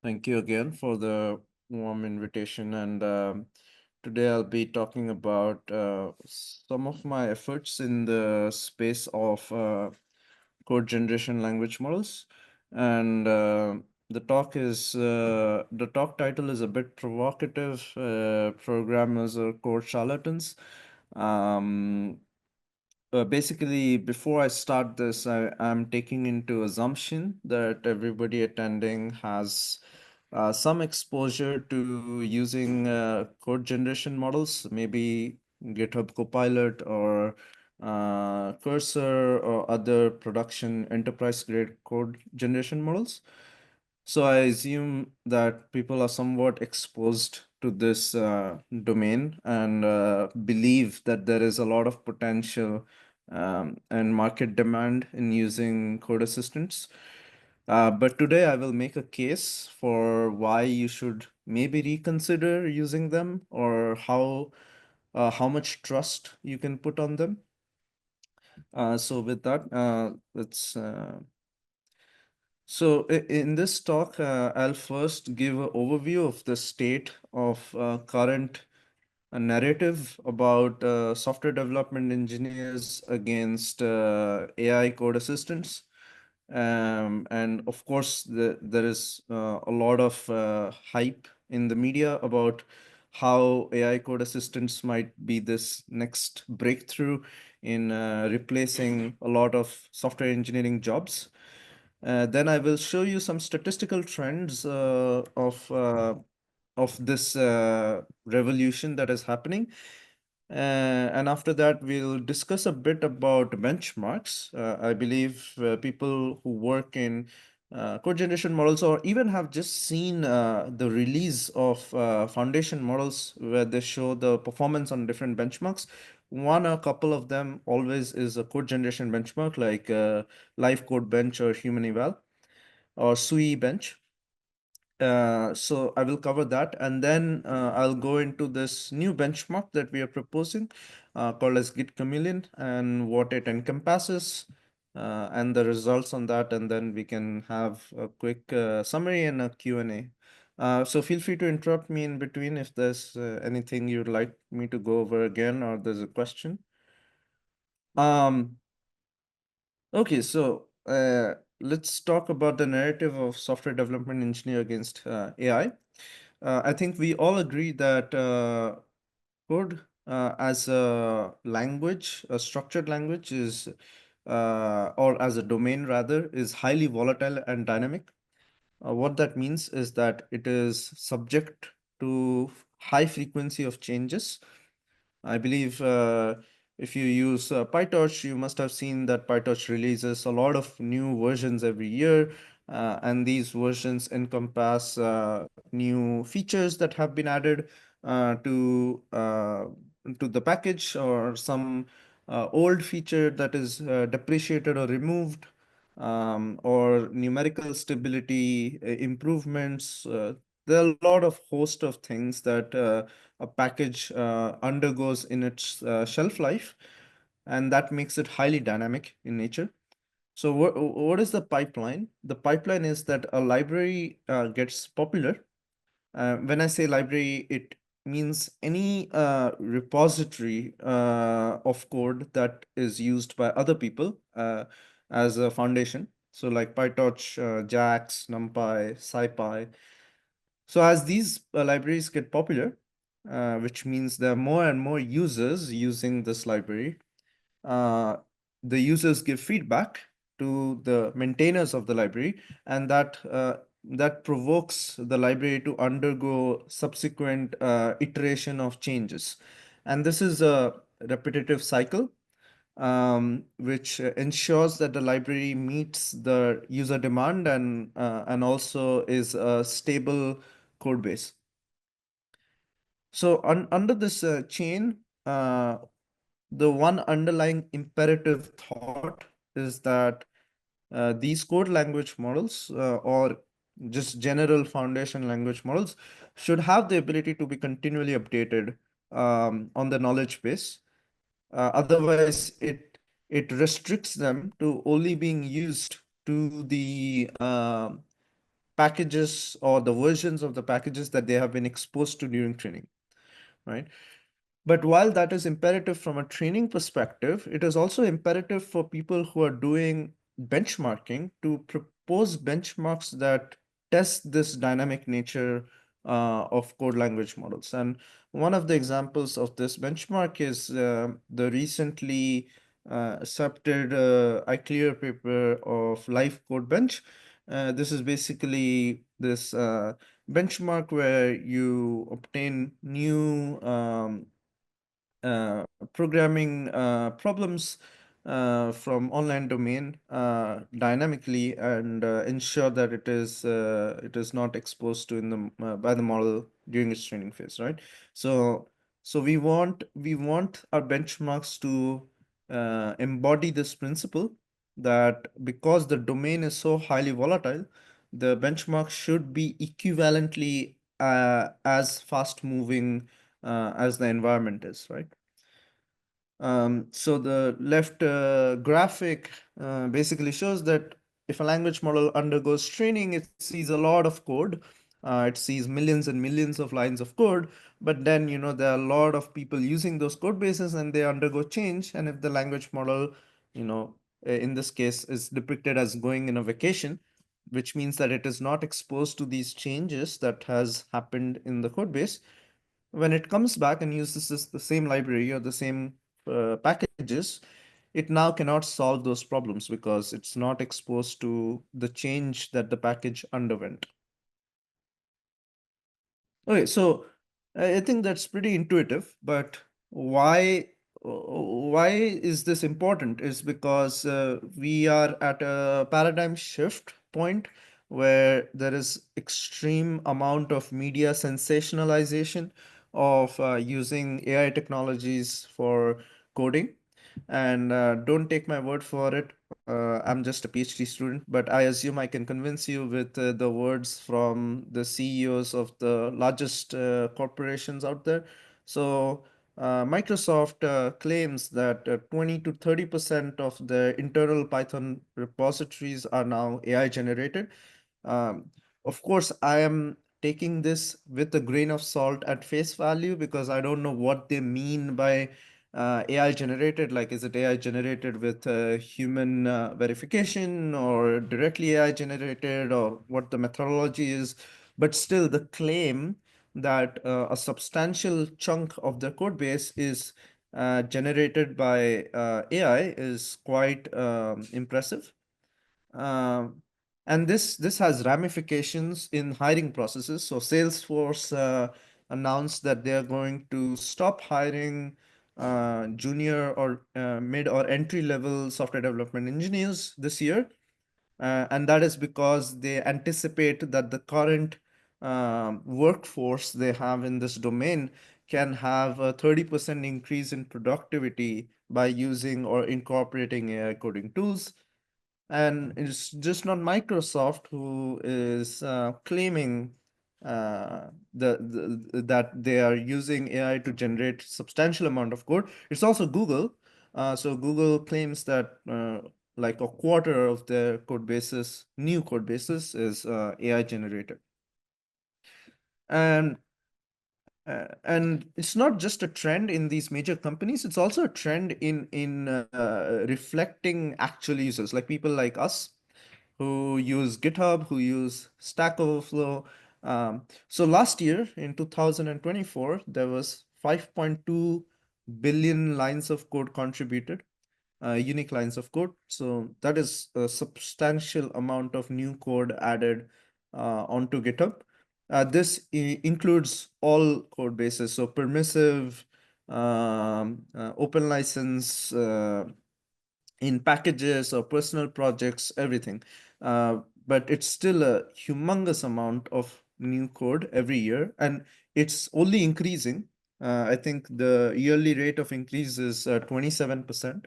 Thank you again for the warm invitation. And today I'll be talking about some of my efforts in the space of code generation language models. And the talk title is a bit provocative. Programmers or code charlatans. Um, Basically, before I start this, I'm taking into assumption that everybody attending has some exposure to using code generation models, maybe GitHub Copilot or Cursor or other production enterprise grade code generation models. So I assume that people are somewhat exposed to this domain and believe that there is a lot of potential and market demand in using code assistants. But today I will make a case for why you should maybe reconsider using them or how much trust you can put on them. So with that, let's So in this talk, I'll first give an overview of the state of current narrative about software development engineers against AI code assistants. And of course, there is a lot of hype in the media about how AI code assistants might be this next breakthrough in replacing a lot of software engineering jobs. Then I will show you some statistical trends of this revolution that is happening. And after that, we'll discuss a bit about benchmarks. I believe people who work in code generation models or even have just seen the release of foundation models where they show the performance on different benchmarks. One, a couple of them always is a code generation benchmark like Live Code Bench or Human Eval or SUI Bench. So I will cover that, and then I'll go into this new benchmark that we are proposing called as Git Chameleon and what it encompasses and the results on that, and then we can have a quick summary and a Q&A. So feel free to interrupt me in between if there's anything you'd like me to go over again or there's a question. Um, okay, so let's talk about the narrative of software development engineer against AI. I think we all agree that code as a language, a structured language, or as a domain rather, is highly volatile and dynamic. What that means is that it is subject to high frequency of changes. I believe if you use PyTorch, you must have seen that PyTorch releases a lot of new versions every year, and these versions encompass new features that have been added to the package or some old feature that is depreciated or removed, or numerical stability improvements. There are a lot of host of things that a package undergoes in its shelf life, and that makes it highly dynamic in nature. So what is the pipeline? The pipeline is that a library gets popular. When I say library, it means any repository of code that is used by other people as a foundation. So like PyTorch, JAX, NumPy, SciPy. So as these libraries get popular, which means there are more and more users using this library, uh, the users give feedback to the maintainers of the library, and that provokes the library to undergo subsequent iteration of changes. And this is a repetitive cycle which ensures that the library meets the user demand and also is a stable code base. So under this chain, the one underlying imperative thought is that these code language models or just general foundation language models should have the ability to be continually updated on the knowledge base. Otherwise, it restricts them to only being used to the packages or the versions of the packages that they have been exposed to during training, right? But while that is imperative from a training perspective, it is also imperative for people who are doing benchmarking to propose benchmarks that test this dynamic nature of code language models. And one of the examples of this benchmark is the recently accepted iClear paper of Live Code Bench. This is basically this benchmark where you obtain new programming problems from online domain dynamically and ensure that it is not exposed to in the by the model during its training phase, right? So we want our benchmarks to embody this principle that because the domain is so highly volatile, the benchmark should be equivalently as fast moving as the environment is, right? So the left graphic basically shows that if a language model undergoes training, it sees a lot of code. It sees millions and millions of lines of code, but then there are a lot of people using those code bases and they undergo change. And if the language model, in this case, is depicted as going in a vacation, which means that it is not exposed to these changes that has happened in the code base, when it comes back and uses the same library or the same packages, it now cannot solve those problems because it's not exposed to the change that the package underwent. Okay, so I think that's pretty intuitive, but why is this important? Is because we are at a paradigm shift point where there is extreme amount of media sensationalization of using AI technologies for coding. And don't take my word for it. I'm just a PhD student, but I assume I can convince you with the words from the CEOs of the largest corporations out there. So, Microsoft claims that 20 to 30% of the internal Python repositories are now AI generated. Um, of course, I am taking this with a grain of salt at face value because I don't know what they mean by AI generated. Like, is it AI generated with human verification or directly AI generated, or what the methodology is? But still, the claim that a substantial chunk of the code base is generated by AI is quite impressive. Um, and this has ramifications in hiring processes. So Salesforce announced that they are going to stop hiring junior or mid or entry level software development engineers this year. And that is because they anticipate that the current workforce they have in this domain can have a 30% increase in productivity by using or incorporating AI coding tools. And it's just not Microsoft who is claiming that they are using AI to generate substantial amount of code. It's also Google. So Google claims that like a quarter of their code bases, new code bases, is AI generated. And and it's not just a trend in these major companies, it's also a trend in reflecting actual users, like people like us who use GitHub, who use Stack Overflow. So last year in 2024, there was 5.2 billion lines of code contributed, unique lines of code. So that is a substantial amount of new code added onto GitHub. This includes all code bases, so permissive, open license, in packages or personal projects, everything. But it's still a humongous amount of new code every year, and it's only increasing. I think the yearly rate of increase is 27%.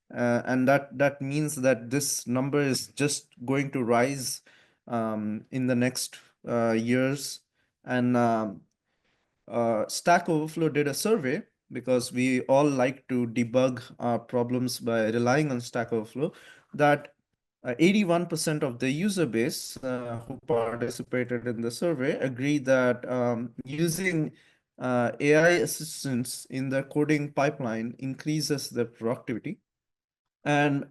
And that means that this number is just going to rise in the next years. And Stack Overflow did a survey because we all like to debug our problems by relying on Stack Overflow, that 81% of the user base who participated in the survey agree that using AI assistance in the coding pipeline increases their productivity. And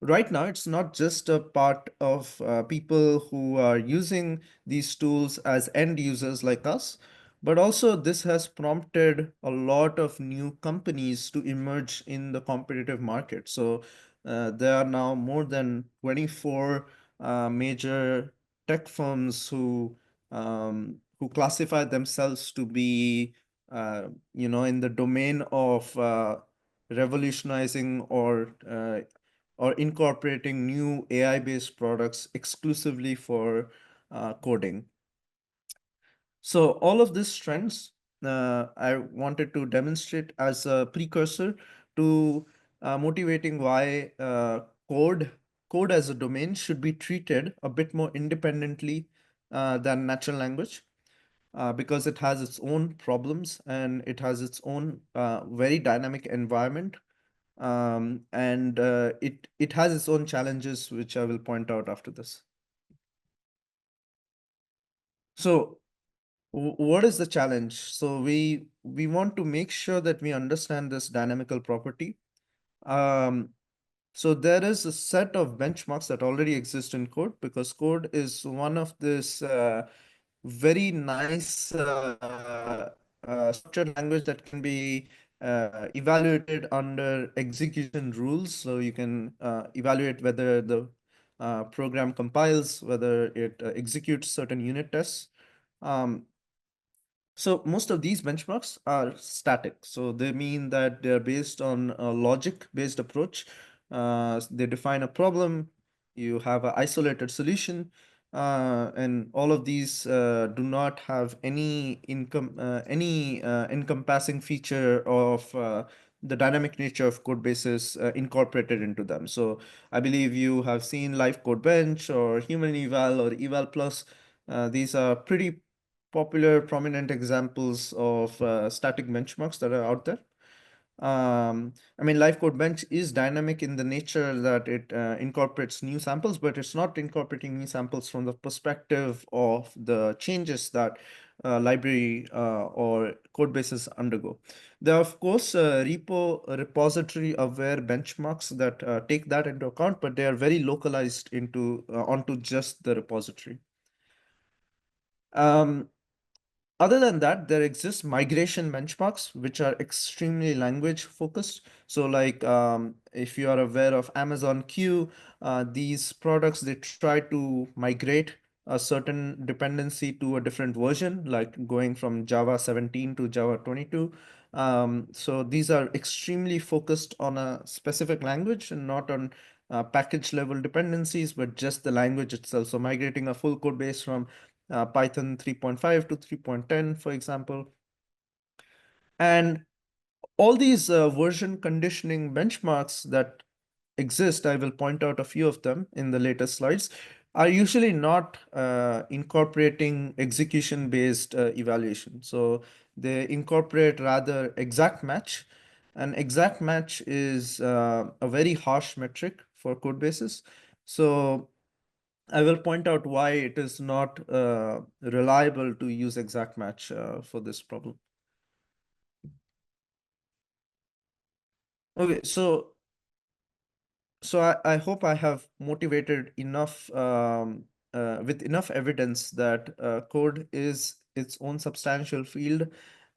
right now, it's not just a part of people who are using these tools as end users like us, but also this has prompted a lot of new companies to emerge in the competitive market. So there are now more than 24 major tech firms who classify themselves to be, in the domain of revolutionizing or incorporating new AI-based products exclusively for coding. So all of these trends, I wanted to demonstrate as a precursor to motivating why code as a domain should be treated a bit more independently than natural language. Because it has its own problems and it has its own very dynamic environment, and it has its own challenges, which I will point out after this. So, what is the challenge? So we want to make sure that we understand this dynamical property. Um, so there is a set of benchmarks that already exist in code because code is one of this very nice structured language that can be evaluated under execution rules. So you can evaluate whether the program compiles, whether it executes certain unit tests. Um, so most of these benchmarks are static. So they mean that they're based on a logic-based approach. They define a problem, you have an isolated solution, and all of these do not have any encompassing feature of the dynamic nature of code bases incorporated into them. So I believe you have seen Live Code Bench or Human Eval or Eval Plus. These are pretty popular, prominent examples of static benchmarks that are out there. I mean, Live Code Bench is dynamic in the nature that it incorporates new samples, but it's not incorporating new samples from the perspective of the changes that library or code bases undergo. There are, of course, repository aware benchmarks that take that into account, but they are very localized onto just the repository. Um, Other than that, there exist migration benchmarks, which are extremely language focused. So like if you are aware of Amazon Q, these products, they try to migrate a certain dependency to a different version, like going from Java 17 to Java 22. So these are extremely focused on a specific language and not on package level dependencies, but just the language itself. So migrating a full code base from Python 3.5 to 3.10, for example. And all these version conditioning benchmarks that exist, I will point out a few of them in the later slides, are usually not incorporating execution-based evaluation. So they incorporate rather exact match. An exact match is a very harsh metric for code bases. So I will point out why it is not reliable to use exact match for this problem. Okay, so I hope I have motivated enough with enough evidence that code is its own substantial field,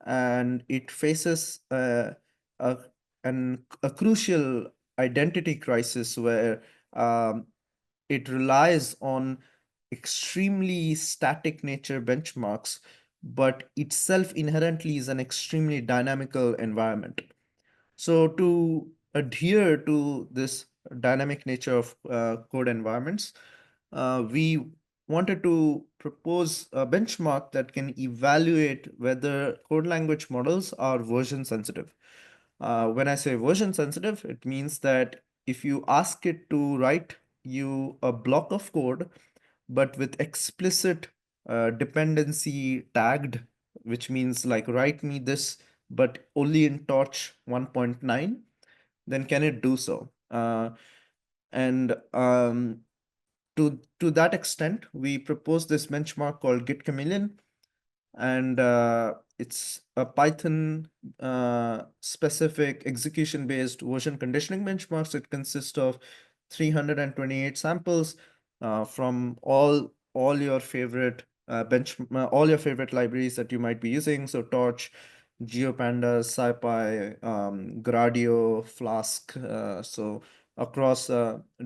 and it faces a, a crucial identity crisis where it relies on extremely static nature benchmarks, but itself inherently is an extremely dynamical environment. So to adhere to this dynamic nature of code environments, we wanted to propose a benchmark that can evaluate whether code language models are version sensitive. When I say version sensitive, it means that if you ask it to write you a block of code, but with explicit dependency tagged, which means like write me this, but only in Torch 1.9, then can it do so? And to that extent, we propose this benchmark called Git Chameleon, and it's a Python specific execution based version conditioning benchmarks. It consists of 328 samples from all your favorite all your favorite libraries that you might be using. So Torch, GeoPandas, SciPy, Gradio, Flask. So across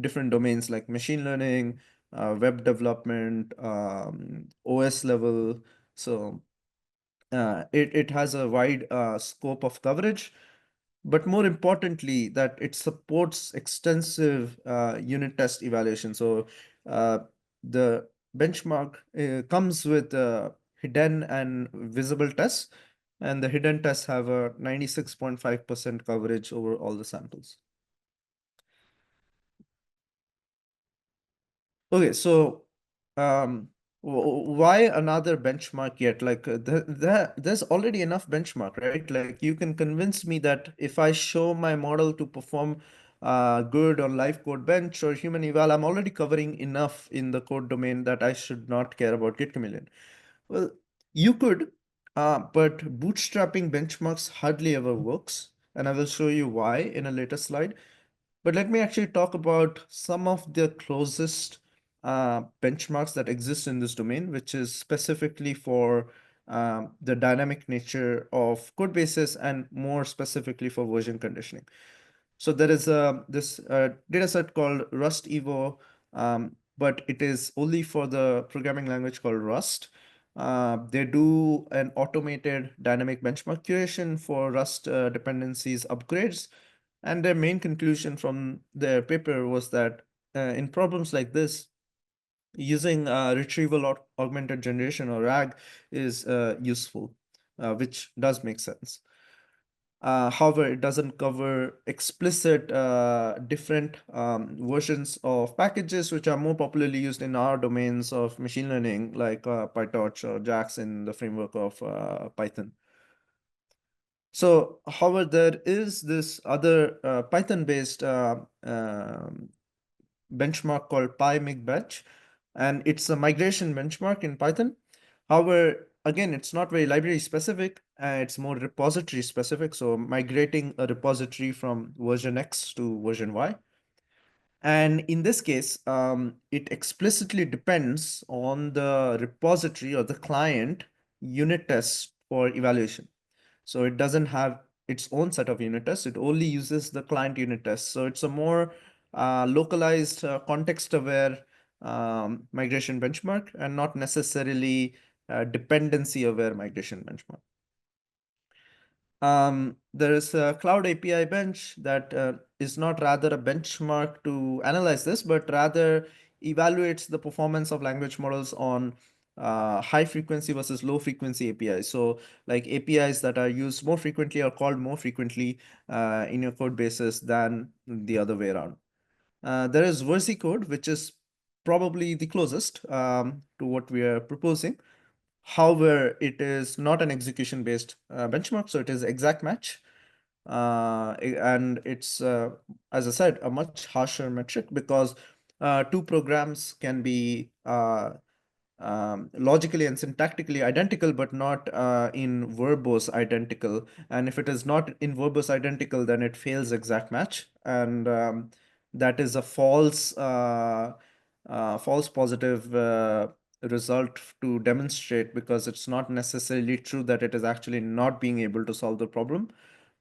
different domains like machine learning, web development, OS level. So it has a wide scope of coverage, but more importantly, that it supports extensive unit test evaluation. So the benchmark comes with hidden and visible tests, and the hidden tests have a 96.5% coverage over all the samples. Okay, so um, why another benchmark yet? Like there's already enough benchmark, right? Like you can convince me that if I show my model to perform good on live code bench or human eval, I'm already covering enough in the code domain that I should not care about Git Chameleon. Well, you could, but bootstrapping benchmarks hardly ever works, and I will show you why in a later slide. But let me actually talk about some of the closest benchmarks that exist in this domain, which is specifically for the dynamic nature of code bases and more specifically for version conditioning. So there is this data set called Rust Evo, but it is only for the programming language called Rust. They do an automated dynamic benchmark curation for Rust dependencies upgrades. And their main conclusion from their paper was that in problems like this, using retrieval augmented generation or RAG is useful, which does make sense. However, it doesn't cover explicit different versions of packages which are more popularly used in our domains of machine learning, like PyTorch or JAX in the framework of Python. So, however, there is this other Python-based benchmark called PyMigBench, and it's a migration benchmark in Python. However, again, it's not very library specific, it's more repository specific. So migrating a repository from version X to version Y. And in this case, it explicitly depends on the repository or the client unit tests for evaluation. So it doesn't have its own set of unit tests. It only uses the client unit tests. So it's a more localized, context-aware migration benchmark and not necessarily dependency-aware migration benchmark. There is a Cloud API bench that is not rather a benchmark to analyze this, but rather evaluates the performance of language models on high frequency versus low frequency APIs. So like APIs that are used more frequently or called more frequently in your code bases than the other way around. There is VersiCode, which is probably the closest to what we are proposing. However, it is not an execution-based benchmark, so it is exact match. And it's, as I said, a much harsher metric because two programs can be logically and syntactically identical, but not in verbose identical. And if it is not in verbose identical, then it fails exact match. And that is a false positive result to demonstrate because it's not necessarily true that it is actually not being able to solve the problem,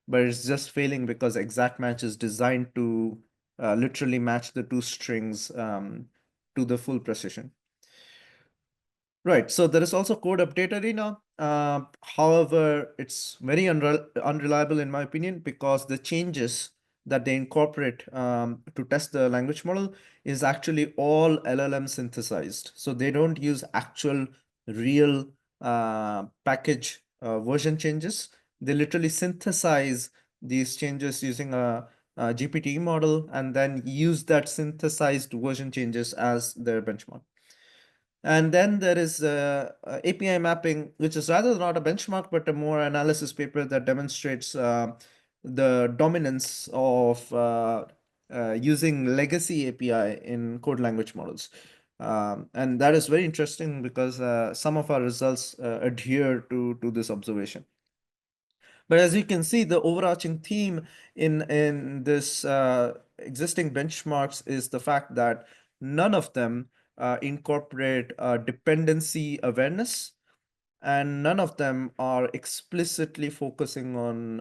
but it's just failing because exact match is designed to literally match the two strings to the full precision. Right. So there is also code update arena. However, it's very unreliable in my opinion because the changes that they incorporate to test the language model is actually all LLM synthesized. So they don't use actual real package version changes. They literally synthesize these changes using a GPT model and then use that synthesized version changes as their benchmark. And then there is API mapping, which is rather not a benchmark, but a more analysis paper that demonstrates the dominance of using legacy API in code language models. And that is very interesting because some of our results adhere to this observation. But as you can see, the overarching theme in this existing benchmarks is the fact that none of them incorporate dependency awareness, and none of them are explicitly focusing on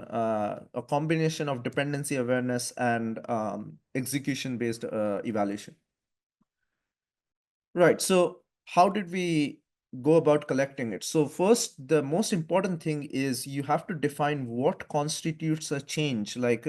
a combination of dependency awareness and execution-based evaluation. Right. So how did we go about collecting it? So first, the most important thing is you have to define what constitutes a change. Like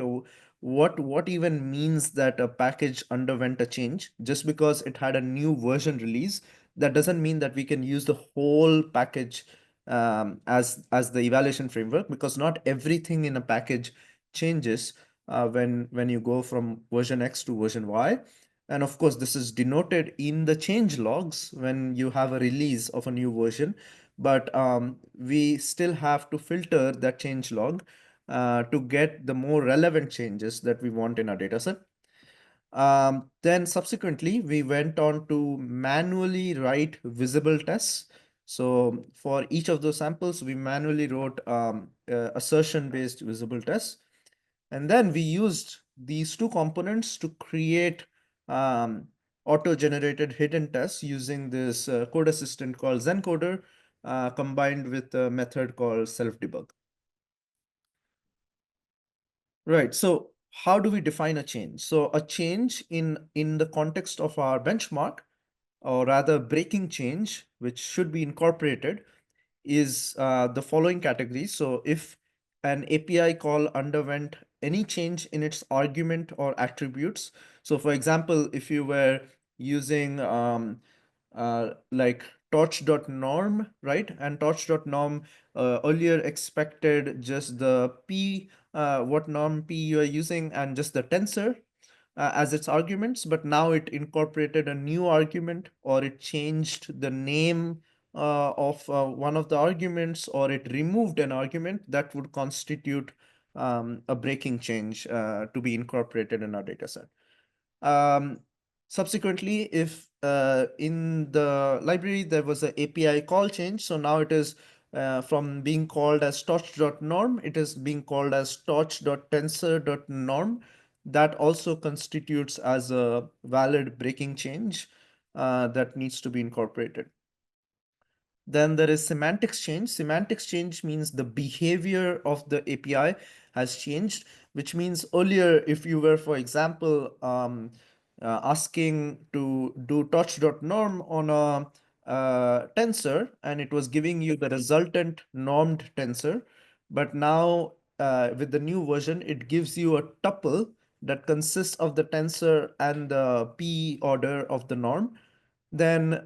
what even means that a package underwent a change. Just because it had a new version release, that doesn't mean that we can use the whole package as the evaluation framework, because not everything in a package changes when you go from version X to version Y. And of course, this is denoted in the change logs when you have a release of a new version. But we still have to filter that change log to get the more relevant changes that we want in our dataset. Then subsequently, we went on to manually write visible tests. So for each of those samples, we manually wrote assertion-based visible tests. And then we used these two components to create um, auto-generated hidden tests using this code assistant called Zencoder, combined with a method called self-debug. Right. So how do we define a change? So a change in the context of our benchmark, or rather breaking change, which should be incorporated, is the following categories. So if an API call underwent any change in its argument or attributes. So for example, if you were using like torch.norm, right? And torch.norm earlier expected just the p, what norm p you are using, and just the tensor as its arguments, but now it incorporated a new argument, or it changed the name of one of the arguments, or it removed an argument, that would constitute a breaking change to be incorporated in our dataset. Um, Subsequently, if in the library there was an API call change, so now it is from being called as torch.norm, it is being called as torch.tensor.norm. That also constitutes as a valid breaking change that needs to be incorporated. Then there is semantics change. Semantics change means the behavior of the API has changed, which means earlier, if you were, for example, asking to do torch.norm on a tensor, and it was giving you the resultant normed tensor. But now with the new version, it gives you a tuple that consists of the tensor and the p order of the norm. Then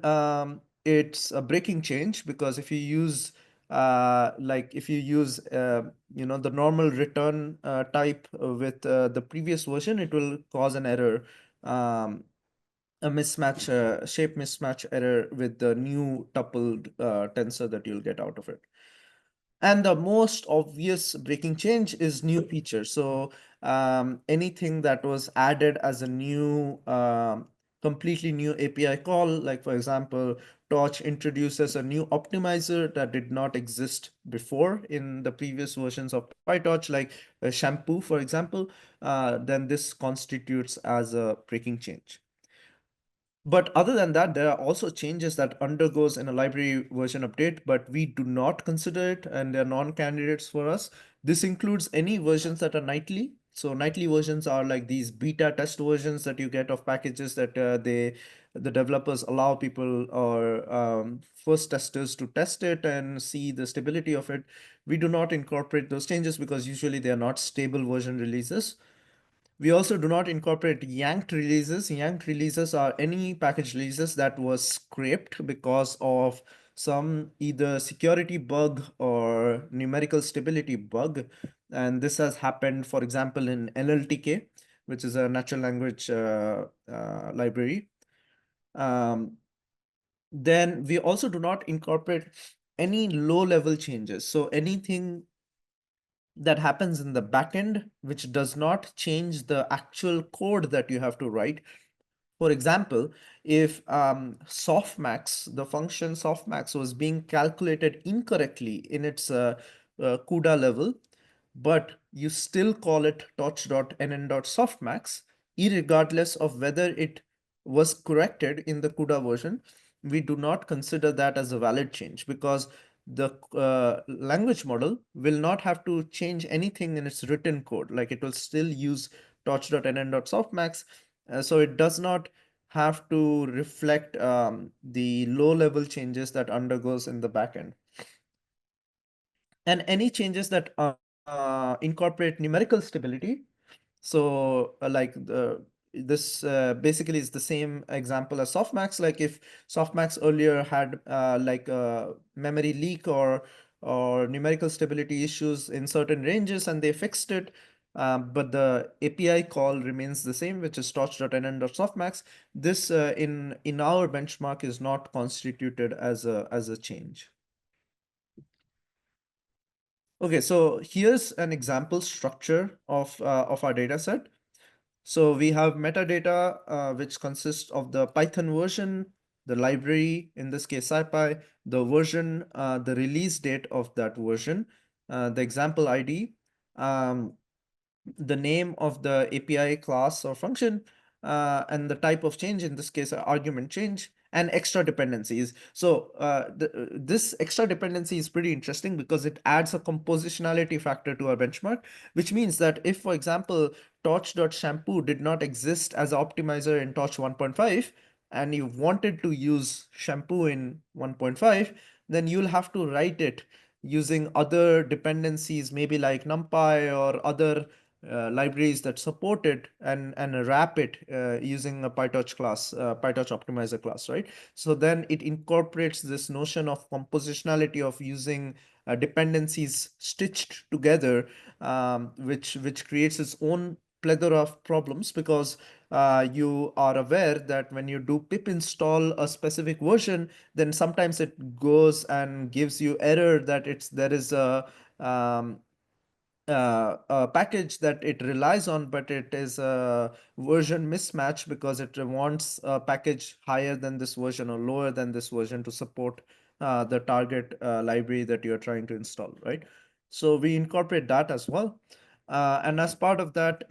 it's a breaking change, because if you use if you use the normal return type with the previous version, it will cause an error, a mismatch, shape mismatch error with the new tupled tensor that you'll get out of it. And the most obvious breaking change is new feature. So anything that was added as a new, completely new API call, like for example, Torch introduces a new optimizer that did not exist before in the previous versions of PyTorch, like shampoo, for example, then this constitutes as a breaking change. But other than that, there are also changes that undergoes in a library version update, but we do not consider it, and they're non-candidates for us. This includes any versions that are nightly. So nightly versions are like these beta test versions that you get of packages that the developers allow people, or first testers, to test it and see the stability of it. We do not incorporate those changes because usually they are not stable version releases. We also do not incorporate yanked releases. Yanked releases are any package releases that was scraped because of some either security bug or numerical stability bug. And this has happened, for example, in NLTK, which is a natural language library. Um, then we also do not incorporate any low level changes. So anything that happens in the backend, which does not change the actual code that you have to write. For example, if softmax, the function softmax was being calculated incorrectly in its CUDA level, but you still call it torch.nn.softmax, irregardless of whether it was corrected in the CUDA version, we do not consider that as a valid change, because the language model will not have to change anything in its written code. Like, it will still use torch.nn.softmax, so it does not have to reflect the low level changes that undergoes in the backend. And any changes that incorporate numerical stability. So this basically is the same example as softmax. Like, if softmax earlier had like a memory leak or numerical stability issues in certain ranges, and they fixed it, but the API call remains the same, which is torch.nn.softmax. This in our benchmark is not constituted as a change. Okay, so here's an example structure of our data set. So we have metadata, which consists of the Python version, the library, in this case SciPy, the version, the release date of that version, the example ID, um, the name of the API class or function, and the type of change, in this case, argument change, and extra dependencies. So this extra dependency is pretty interesting because it adds a compositionality factor to our benchmark, which means that if, for example, torch.shampoo did not exist as an optimizer in torch 1.5, and you wanted to use shampoo in 1.5, then you'll have to write it using other dependencies, maybe like NumPy or other libraries that support it, and wrap it using a PyTorch class, PyTorch optimizer class, right? So then it incorporates this notion of compositionality of using dependencies stitched together, which creates its own plethora of problems, because you are aware that when you do pip install a specific version, then sometimes it goes and gives you error that there is a package that it relies on, but it is a version mismatch because it wants a package higher than this version or lower than this version to support the target library that you're trying to install, right? So we incorporate that as well. And as part of that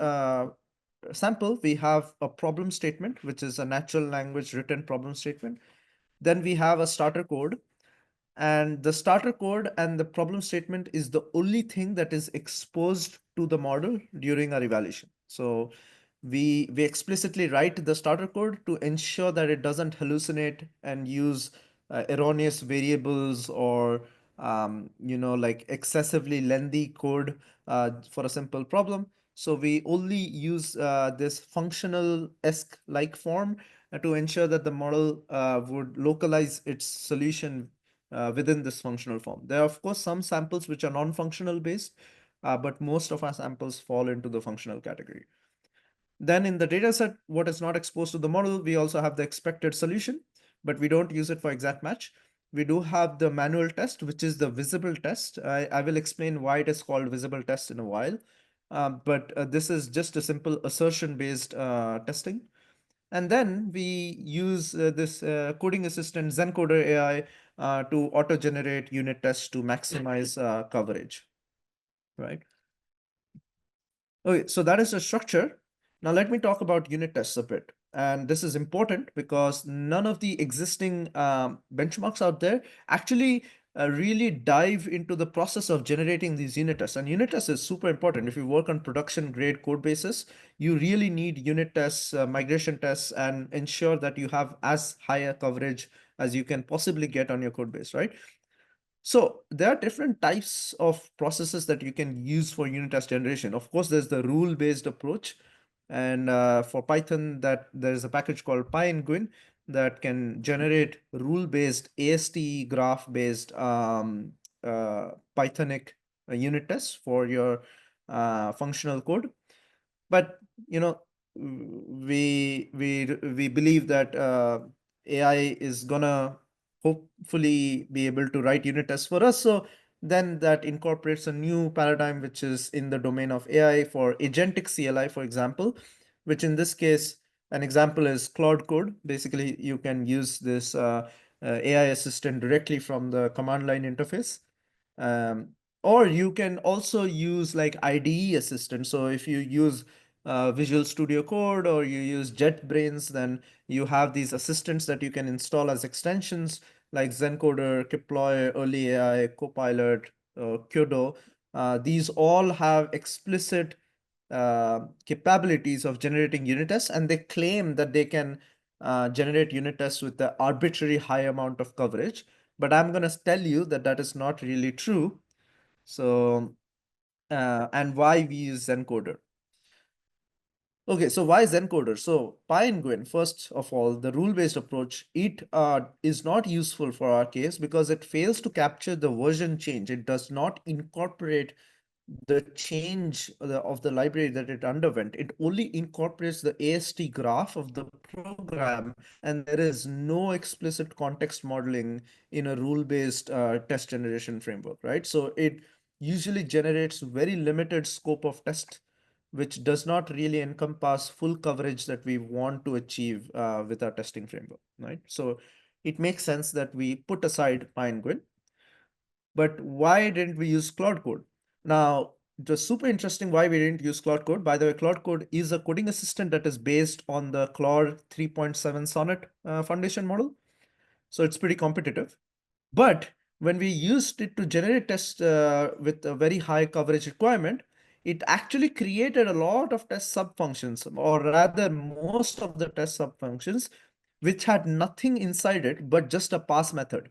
sample, we have a problem statement, which is a natural language written problem statement. Then we have a starter code, and the starter code and the problem statement is the only thing that is exposed to the model during our evaluation. So we explicitly write the starter code to ensure that it doesn't hallucinate and use erroneous variables or like excessively lengthy code for a simple problem. So we only use this functional-esque like form to ensure that the model would localize its solution within this functional form. There are, of course, some samples which are non-functional based, but most of our samples fall into the functional category. Then in the data set, what is not exposed to the model, we also have the expected solution, but we don't use it for exact match. We do have the manual test, which is the visible test. I will explain why it is called visible test in a while. But this is just a simple assertion-based testing. And then we use this coding assistant Zencoder AI to auto-generate unit tests to maximize coverage, right? Okay, so that is the structure. Now let me talk about unit tests a bit. And this is important because none of the existing benchmarks out there actually really dive into the process of generating these unit tests. And unit tests is super important. If you work on production grade code bases, you really need unit tests, migration tests, and ensure that you have as high a coverage as you can possibly get on your code base, right? So there are different types of processes that you can use for unit test generation. Of course, there's the rule-based approach. And for Python, that there's a package called PyNGuin that can generate rule-based AST graph-based Pythonic unit tests for your functional code. But we believe that AI is gonna hopefully be able to write unit tests for us. So Then that incorporates a new paradigm, which is in the domain of AI for agentic CLI, for example, which in this case, an example is Claude Code. Basically, you can use this AI assistant directly from the command line interface. Um, or you can also use like IDE assistant. So if you use Visual Studio Code or you use JetBrains, then you have these assistants that you can install as extensions like Zencoder, Kiploy, Early AI, Copilot, Kyodo. These all have explicit capabilities of generating unit tests, and they claim that they can generate unit tests with the arbitrary high amount of coverage. But I'm going to tell you that that is not really true. So, and why we use Zencoder. Okay, so why Zencoder? So Penguin, first of all, the rule-based approach, it is not useful for our case because it fails to capture the version change. It does not incorporate the change of the library that it underwent. It only incorporates the AST graph of the program, and there is no explicit context modeling in a rule-based test generation framework, right? So it usually generates very limited scope of test, which does not really encompass full coverage that we want to achieve with our testing framework, right? So it makes sense that we put aside Penguin. But why didn't we use Claude Code? Now, it was super interesting why we didn't use Claude Code. By the way, Claude Code is a coding assistant that is based on the Claude 3.7 Sonnet foundation model. So it's pretty competitive. But when we used it to generate tests with a very high coverage requirement, it actually created a lot of test sub-functions, or rather most of the test sub-functions, which had nothing inside it but just a pass method.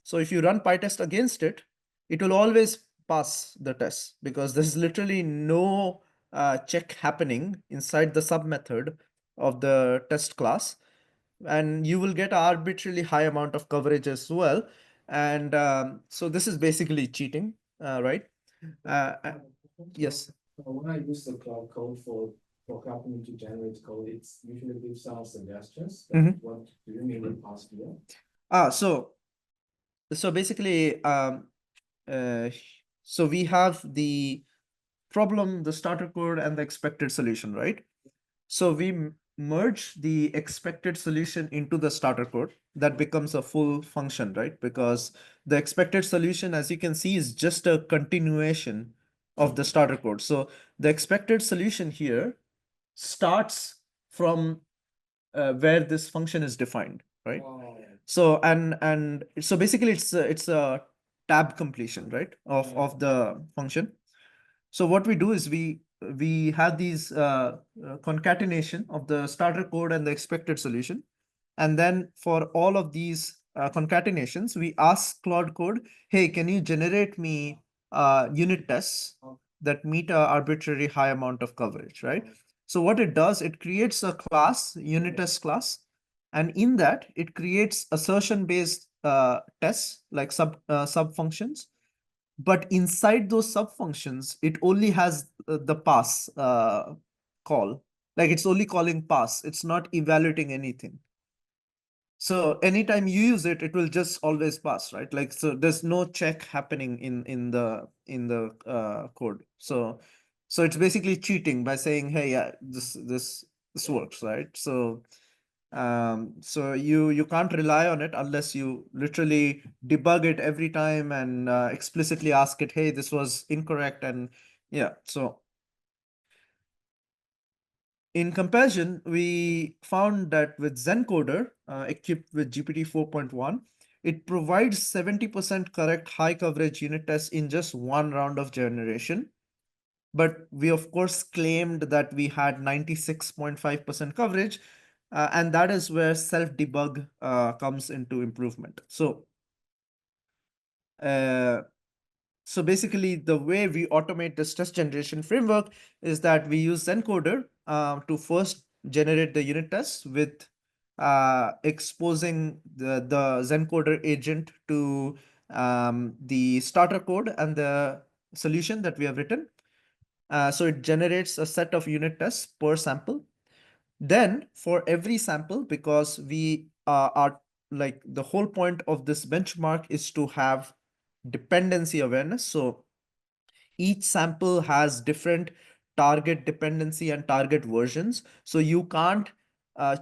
So if you run PyTest against it, it will always pass the test because there's literally no check happening inside the sub method of the test class, and you will get an arbitrarily high amount of coverage as well. And so this is basically cheating, right? Yes. When I use the cloud code for helping me to generate code, it's usually gives some suggestions. What do you mean in past here? So basically, uh, so we have the problem, the starter code, and the expected solution, right? So we merge the expected solution into the starter code. That becomes a full function, right? Because the expected solution, as you can see, is just a continuation of the starter code. So the expected solution here starts from where this function is defined, right? Oh, So and so basically it's a tab completion, right, of the function. So what we do is we have these concatenation of the starter code and the expected solution. And then for all of these concatenations, we ask Claude Code, hey, can you generate me unit tests that meet a arbitrary high amount of coverage, right? So what it does, it creates a class, unit test class, and in that it creates assertion-based tests like sub functions. But inside those sub functions, it only has the pass call. Like it's only calling pass. It's not evaluating anything. So anytime you use it, it will just always pass, right? Like, so there's no check happening in the code. So it's basically cheating by saying, hey, yeah, this works, right? So you can't rely on it unless you literally debug it every time and explicitly ask it, hey, this was incorrect. And yeah, so in comparison, we found that with Zencoder, equipped with GPT 4.1, it provides 70% correct high coverage unit tests in just one round of generation. But we, of course, claimed that we had 96.5% coverage, and that is where self-debug comes into improvement. Uh, so basically, the way we automate this test generation framework is that we use Zencoder to first generate the unit tests with exposing the Zencoder agent to the starter code and the solution that we have written. So it generates a set of unit tests per sample. Then for every sample, because we are like the whole point of this benchmark is to have dependency awareness. So each sample has different target dependency and target versions. So you can't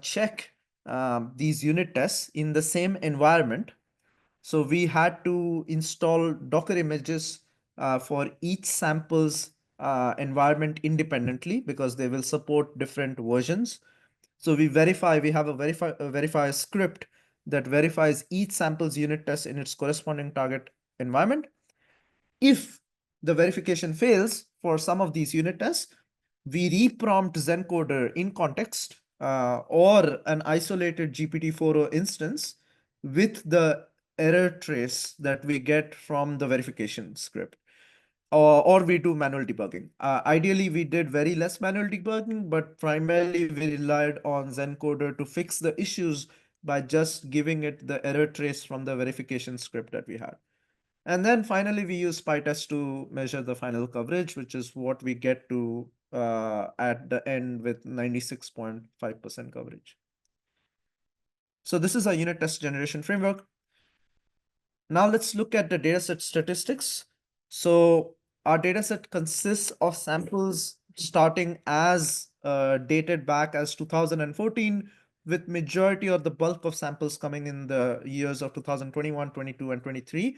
check these unit tests in the same environment. So we had to install Docker images for each sample's environment independently because they will support different versions. So we have a verify script that verifies each sample's unit test in its corresponding target environment. If the verification fails for some of these unit tests, we reprompt Zencoder in context or an isolated GPT-4o instance with the error trace that we get from the verification script. Or we do manual debugging. Ideally, we did very less manual debugging, but primarily we relied on Zencoder to fix the issues by just giving it the error trace from the verification script that we had. And then finally, we use PyTest to measure the final coverage, which is what we get to at the end with 96.5% coverage. So this is our unit test generation framework. Now let's look at the dataset statistics. So our dataset consists of samples starting as dated back as 2014, with majority or the bulk of samples coming in the years of 2021, 22, and 23.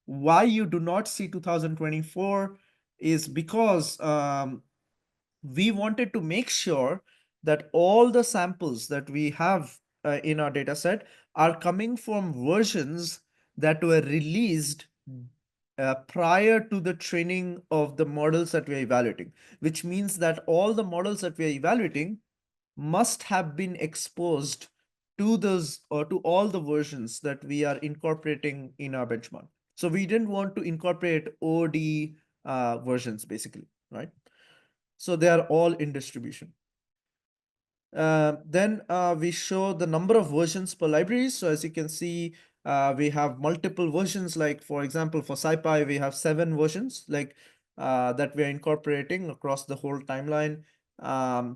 Why you do not see 2024 is because we wanted to make sure that all the samples that we have in our data set are coming from versions that were released prior to the training of the models that we are evaluating, which means that all the models that we are evaluating must have been exposed to those or to all the versions that we are incorporating in our benchmark. So we didn't want to incorporate OD versions basically, right? So they are all in distribution. Then we show the number of versions per library. So as you can see, we have multiple versions. Like for example, for SciPy, we have 7 versions like that we are incorporating across the whole timeline.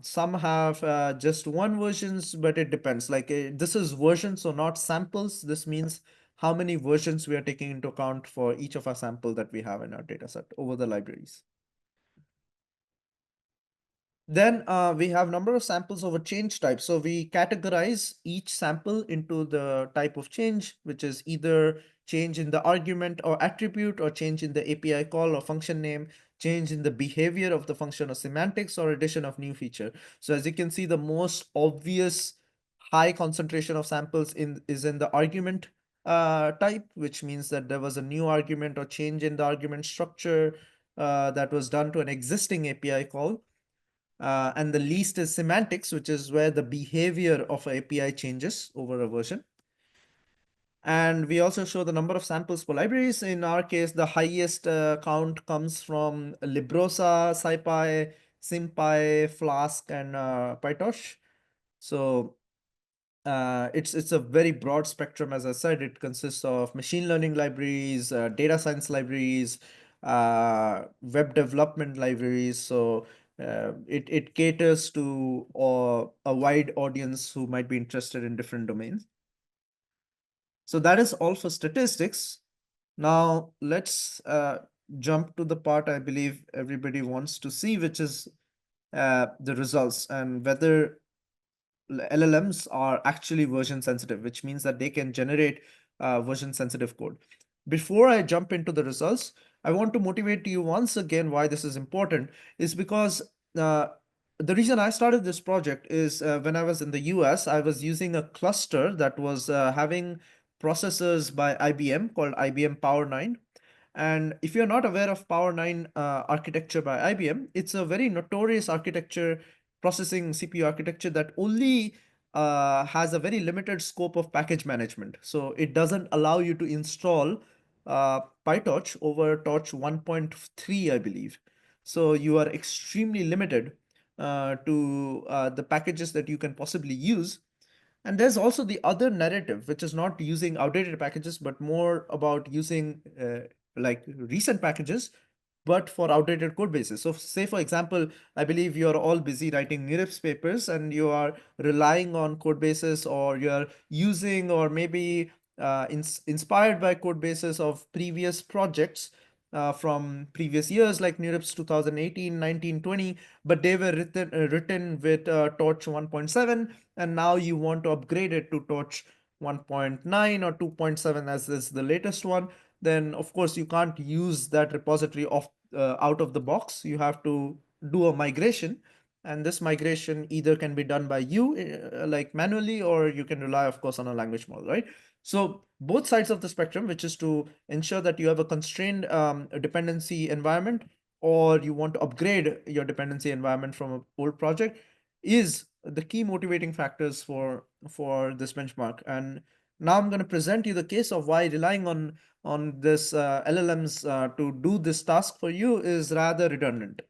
Some have just one versions, but it depends. Like this is versions, so not samples. This means how many versions we are taking into account for each of our sample that we have in our dataset over the libraries. Then we have number of samples over change type. So we categorize each sample into the type of change, which is either change in the argument or attribute, or change in the API call or function name, change in the behavior of the function or semantics, or addition of new feature. So as you can see, the most obvious high concentration of samples is in the argument type, which means that there was a new argument or change in the argument structure that was done to an existing API call. And the least is semantics, which is where the behavior of an API changes over a version. And we also show the number of samples per libraries. In our case, the highest count comes from Librosa, SciPy, SymPy, Flask, and PyTorch. So it's a very broad spectrum. As I said, it consists of machine learning libraries, data science libraries, web development libraries. So it caters to a wide audience who might be interested in different domains. So that is all for statistics. Now let's jump to the part I believe everybody wants to see, which is the results and whether LLMs are actually version sensitive, which means that they can generate version sensitive code. Before I jump into the results, I want to motivate you once again why this is important is because uh, the reason I started this project is when I was in the US, I was using a cluster that was having processors by IBM called IBM Power 9. And if you're not aware of Power 9 architecture by IBM, it's a very notorious architecture, processing CPU architecture that only has a very limited scope of package management. So it doesn't allow you to install PyTorch over Torch 1.3, I believe. So you are extremely limited to the packages that you can possibly use. And there's also the other narrative, which is not using outdated packages, but more about using like recent packages, but for outdated code bases. So say, for example, I believe you're all busy writing NIRIPS papers and you are relying on code bases, or you're using or maybe inspired by code bases of previous projects from previous years like NeurIPS 2018, 19, 20, but they were written with Torch 1.7, and now you want to upgrade it to Torch 1.9 or 2.7 as is the latest one. Then of course you can't use that repository out of the box. You have to do a migration, and this migration either can be done by you like manually, or you can rely of course on a language model, right? So both sides of the spectrum, which is to ensure that you have a constrained dependency environment, or you want to upgrade your dependency environment from an old project, is the key motivating factors for this benchmark. And now I'm going to present you the case of why relying on this LLMs to do this task for you is rather redundant.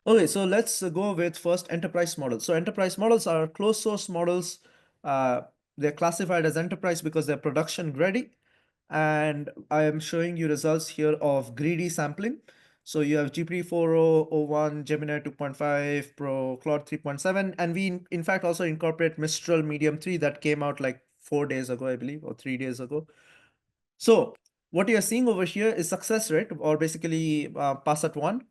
Okay, so let's go with first enterprise models. So enterprise models are closed source models. Uh, they're classified as enterprise because they're production ready. And I am showing you results here of greedy sampling. So you have GPT-4o, O1, Gemini 2.5 Pro, Claude 3.7, and we in fact also incorporate Mistral Medium 3 that came out like 4 days ago, I believe, or 3 days ago. So what you're seeing over here is success rate, or basically pass at one.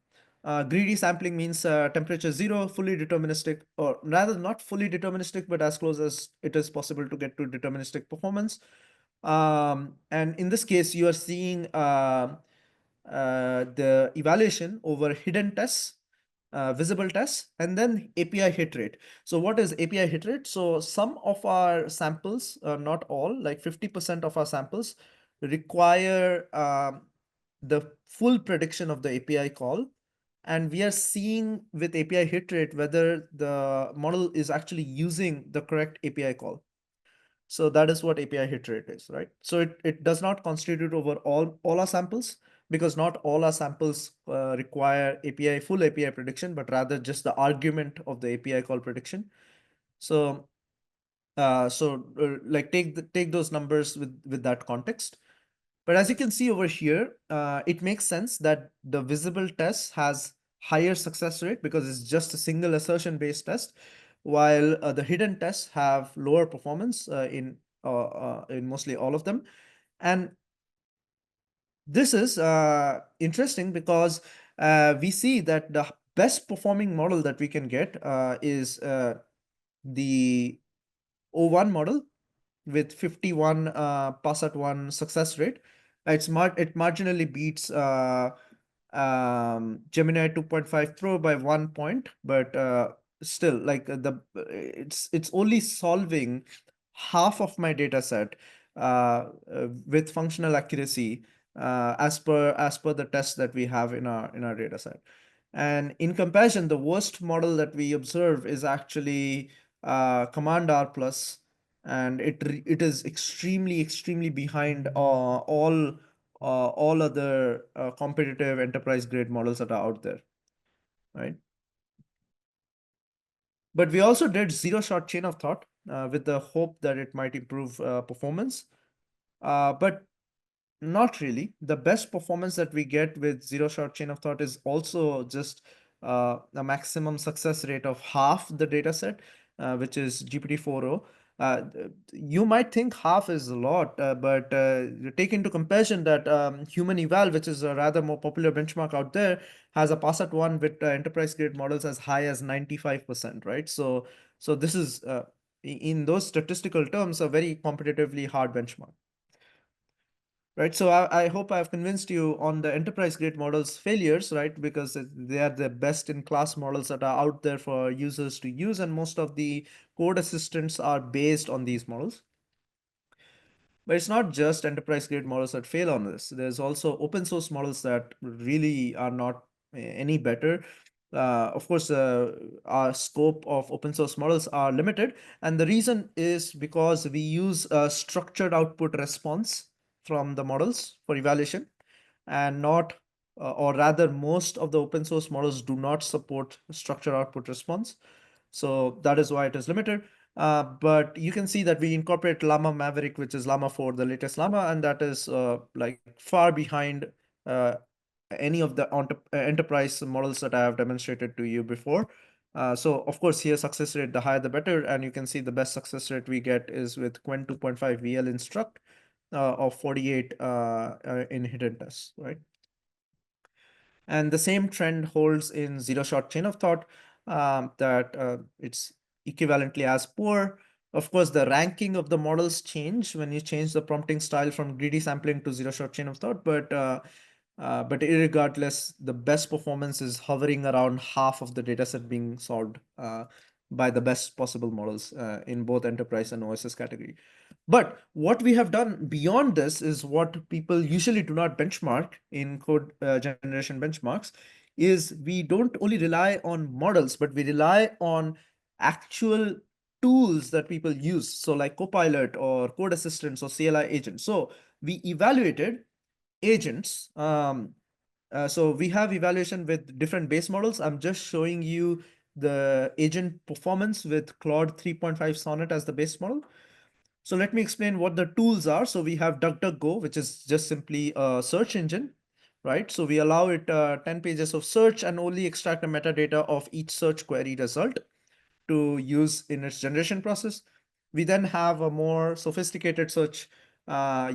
Greedy sampling means temperature zero, fully deterministic, or rather not fully deterministic, but as close as it is possible to get to deterministic performance. And in this case, you are seeing the evaluation over hidden tests, visible tests, and then API hit rate. So what is API hit rate? So some of our samples, not all, like 50% of our samples require the full prediction of the API call. And we are seeing with API hit rate whether the model is actually using the correct API call. So that is what API hit rate is, right? So it does not constitute over all our samples, because not all our samples require full API prediction, but rather just the argument of the API call prediction. So like take those numbers with that context. But as you can see over here, it makes sense that the visible test has higher success rate because it's just a single assertion based test, while the hidden tests have lower performance in mostly all of them. And this is interesting because we see that the best performing model that we can get is the O1 model with 51 pass at one success rate. It marginally beats Gemini 2.5 Pro by 1 point, but still, like it's only solving half of my data set with functional accuracy as per the tests that we have in our data set. And in comparison, the worst model that we observe is actually Command R plus, and it is extremely behind all other competitive enterprise grade models that are out there, right? But we also did zero shot chain of thought with the hope that it might improve performance, but not really. The best performance that we get with zero shot chain of thought is also just a maximum success rate of half the data set, which is GPT-4o. You might think half is a lot, but take into comparison that human eval, which is a rather more popular benchmark out there, has a pass at one with enterprise grade models as high as 95%, right? So this is in those statistical terms a very competitively hard benchmark. Right, so I hope I've convinced you on the enterprise grade models failures, right? Because they are the best in class models that are out there for users to use, and most of the code assistants are based on these models. But it's not just enterprise grade models that fail on this. There's also open source models that really are not any better. Of course, our scope of open source models are limited, and the reason is because we use a structured output response from the models for evaluation, and not, or rather, most of the open source models do not support structured output response. So that is why it is limited. But you can see that we incorporate Llama Maverick, which is Llama 4, the latest Llama, and that is like far behind uh, any of the enterprise models that I have demonstrated to you before. So of course here success rate, the higher the better, and you can see the best success rate we get is with Qwen 2.5 VL instruct of 48 in hidden tests, right? And the same trend holds in zero-shot chain of thought, that it's equivalently as poor. Of course, the ranking of the models change when you change the prompting style from greedy sampling to zero-shot chain of thought, but irregardless, the best performance is hovering around half of the dataset being solved by the best possible models in both enterprise and OSS category. But what we have done beyond this is what people usually do not benchmark in code generation benchmarks is we don't only rely on models, but we rely on actual tools that people use. So like Copilot or code assistants or CLI agents. So we evaluated agents. So we have evaluation with different base models. I'm just showing you the agent performance with Claude 3.5 Sonnet as the base model. So let me explain what the tools are. So we have DuckDuckGo, which is just simply a search engine, right? So we allow it 10 pages of search and only extract the metadata of each search query result to use in its generation process. We then have a more sophisticated search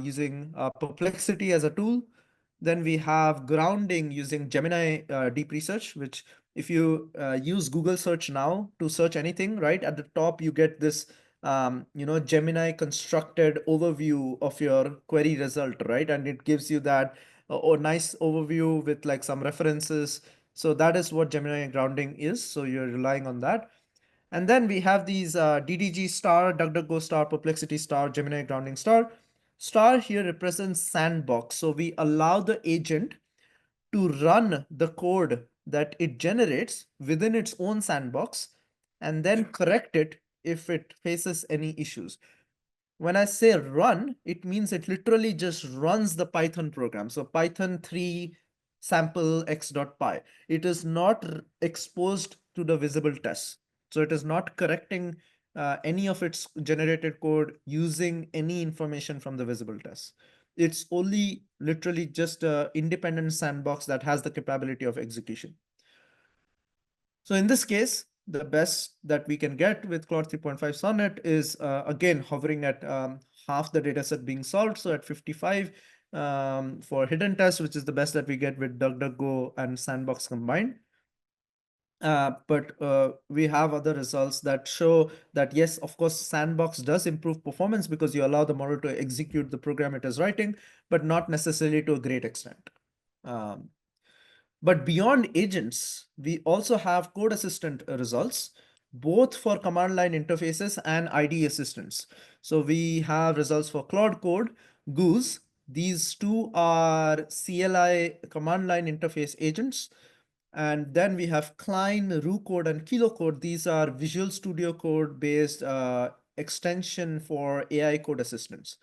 using Perplexity as a tool. Then we have grounding using Gemini deep research, which if you use Google search now to search anything, right at the top, you get this Gemini constructed overview of your query result, right? And it gives you that nice overview with like some references. So that is what Gemini grounding is. So you're relying on that. And then we have these DDG star, DuckDuckGo star, Perplexity star, Gemini grounding star. Star here represents sandbox. So we allow the agent to run the code that it generates within its own sandbox and then correct it if it faces any issues. When I say run, it means it literally just runs the Python program. So Python 3 sample x.py. It is not exposed to the visible tests. So it is not correcting any of its generated code using any information from the visible tests. It's only literally just an independent sandbox that has the capability of execution. So in this case, the best that we can get with Claude 3.5 Sonnet is again hovering at half the dataset being solved. So at 55 for hidden tests, which is the best that we get with DuckDuckGo and Sandbox combined. But we have other results that show that yes, of course, Sandbox does improve performance because you allow the model to execute the program it is writing, but not necessarily to a great extent. Um, but beyond agents, we also have code assistant results, both for command line interfaces and IDE assistants. So we have results for Claude Code, Goose. These two are CLI command line interface agents. And then we have Klein, RuCode, and KiloCode. These are Visual Studio Code based extension for AI code assistants.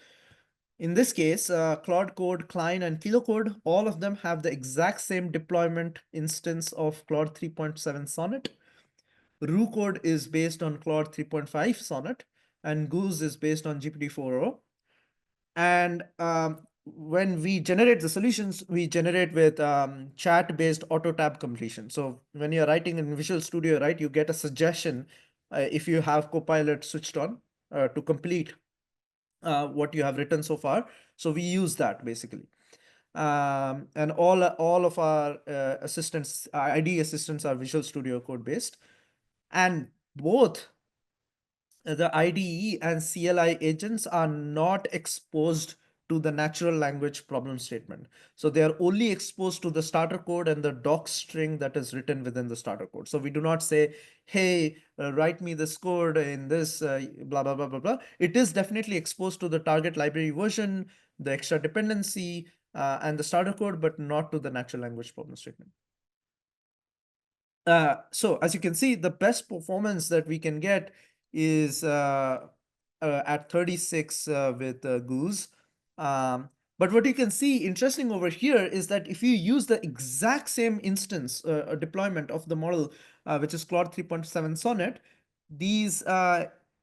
In this case, Claude Code, Klein, and KiloCode, all of them have the exact same deployment instance of Claude 3.7 Sonnet. RuCode is based on Claude 3.5 Sonnet, and Goose is based on GPT-4o. And when we generate the solutions, we generate with chat-based auto tab completion. So when you're writing in Visual Studio, right, you get a suggestion if you have Copilot switched on to complete what you have written so far. So we use that basically. And all of our assistants, IDE assistants are Visual Studio Code based. And both the IDE and CLI agents are not exposed to the natural language problem statement. So they are only exposed to the starter code and the doc string that is written within the starter code. So we do not say, hey, write me this code in this blah, blah, blah, blah, blah. It is definitely exposed to the target library version, the extra dependency, and the starter code, but not to the natural language problem statement. So as you can see, the best performance that we can get is at 36 with Goose. But what you can see interesting over here is that if you use the exact same instance deployment of the model, which is Claude 3.7 Sonnet, these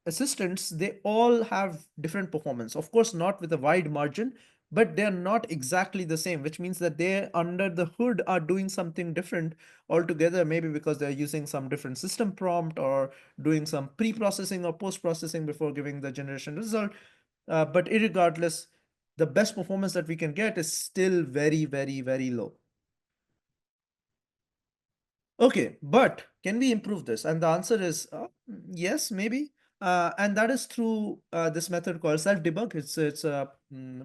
assistants, they all have different performance. Of course, not with a wide margin, but they're not exactly the same, which means that they under the hood are doing something different altogether, maybe because they're using some different system prompt or doing some pre-processing or post-processing before giving the generation result. But irregardless, the best performance that we can get is still very, very, very low. Okay, but can we improve this? And the answer is yes, maybe. And that is through this method called self-debug. It's a